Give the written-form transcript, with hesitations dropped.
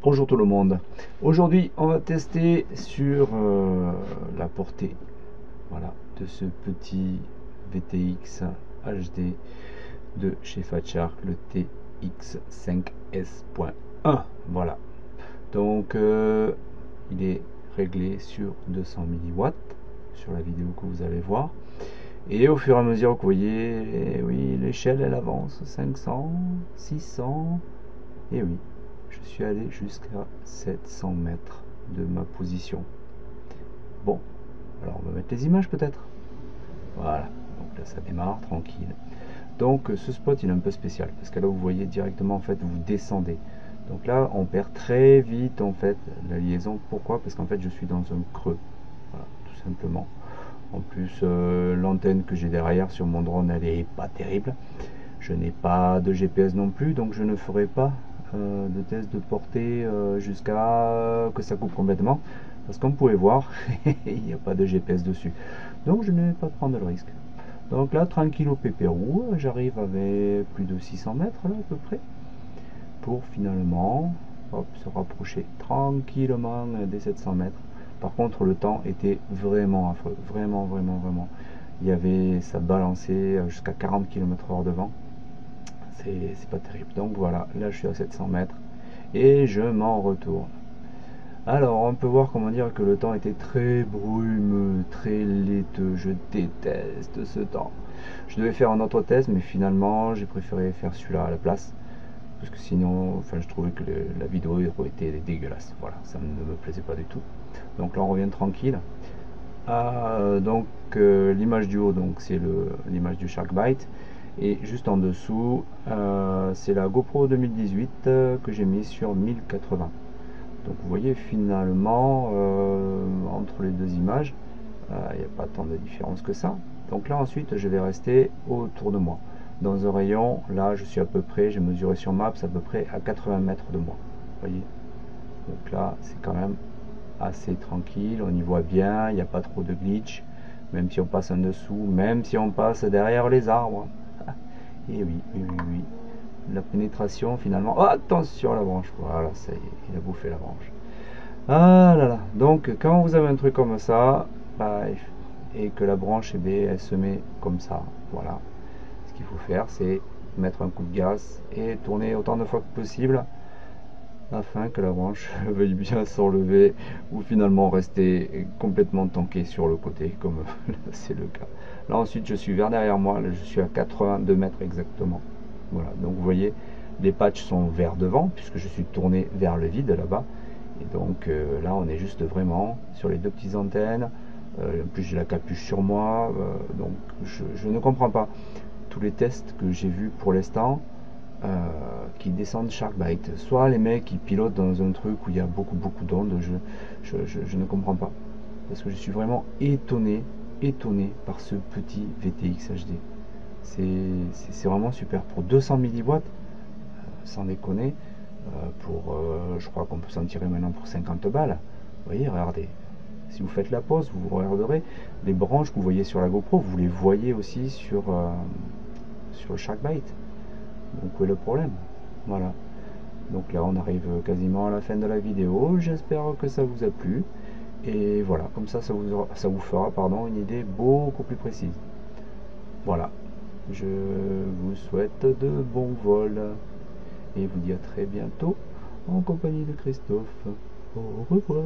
Bonjour tout le monde. Aujourd'hui, on va tester sur la portée, voilà, de ce petit VTX HD de chez Fatshark, le TX5S.1. Voilà. Donc, il est réglé sur 200 milliwatts sur la vidéo que vous allez voir. Et au fur et à mesure que vous voyez, oui, l'échelle elle avance 500, 600, et oui. Je suis allé jusqu'à 700 mètres de ma position. Bon, alors on va mettre les images peut-être. Voilà, donc là ça démarre tranquille. Donc ce spot il est un peu spécial parce que là vous voyez directement en fait vous descendez. Donc là on perd très vite en fait la liaison. Pourquoi? Parce qu'en fait je suis dans un creux. Voilà, tout simplement. En plus l'antenne que j'ai derrière sur mon drone elle est pas terrible. Je n'ai pas de GPS non plus, donc je ne ferai pas de test de portée jusqu'à que ça coupe complètement, parce qu'on pouvait voir, il n'y a pas de GPS dessus. Donc je ne vais pas prendre le risque. Donc là, tranquille au pépérou, j'arrive avec plus de 600 mètres là, à peu près, pour finalement hop, se rapprocher tranquillement des 700 mètres. Par contre, le temps était vraiment affreux, vraiment, vraiment, vraiment. Il y avait, ça balançait jusqu'à 40 km/h de vent. C'est pas terrible. Donc voilà, là je suis à 700 mètres et je m'en retourne. Alors on peut voir comment dire que le temps était très brumeux, très laiteux. Je déteste ce temps. Je devais faire un autre test, mais finalement j'ai préféré faire celui-là à la place, parce que sinon, enfin, je trouvais que la vidéo aurait été dégueulasse. Voilà, ça ne me plaisait pas du tout. Donc là on revient tranquille. Donc l'image du haut, donc c'est l'image du Sharkbite. Et juste en dessous, c'est la GoPro 2018 que j'ai mis sur 1080. Donc vous voyez finalement, entre les deux images, il n'y a pas tant de différence que ça. Donc là ensuite, je vais rester autour de moi. Dans un rayon, là je suis à peu près, j'ai mesuré sur Maps, à peu près à 80 mètres de moi. Vous voyez. Donc là, c'est quand même assez tranquille, on y voit bien, il n'y a pas trop de glitch, même si on passe en dessous, même si on passe derrière les arbres. Et oui, oui, oui, oui. La pénétration finalement. Oh, attention à la branche. Voilà, ça y est, il a bouffé la branche. Ah là là. Donc quand vous avez un truc comme ça, bah, et que la branche, eh bien, elle se met comme ça. Voilà. Ce qu'il faut faire, c'est mettre un coup de gaz et tourner autant de fois que possible afin que la branche veuille bien s'enlever ou finalement rester complètement tanké sur le côté, comme c'est le cas. Là ensuite je suis vers derrière moi, là, je suis à 82 mètres exactement. Voilà, donc vous voyez les patchs sont vers devant puisque je suis tourné vers le vide là-bas. Et donc là on est juste vraiment sur les deux petites antennes. En plus j'ai la capuche sur moi, donc je ne comprends pas tous les tests que j'ai vus pour l'instant. Qui descendent Sharkbite, soit les mecs qui pilotent dans un truc où il y a beaucoup d'ondes, je ne comprends pas, parce que je suis vraiment étonné par ce petit VTX HD. C'est vraiment super pour 200 milliwatts, sans déconner. Je crois qu'on peut s'en tirer maintenant pour 50 balles. Vous voyez, regardez, si vous faites la pause, vous regarderez les branches que vous voyez sur la GoPro, vous les voyez aussi sur le Sharkbite. Donc où est le problème? Voilà. Donc là on arrive quasiment à la fin de la vidéo. J'espère que ça vous a plu. Et voilà, comme ça vous fera une idée beaucoup plus précise. Voilà. Je vous souhaite de bons vols. Et vous dis à très bientôt en compagnie de Christophe. Au revoir.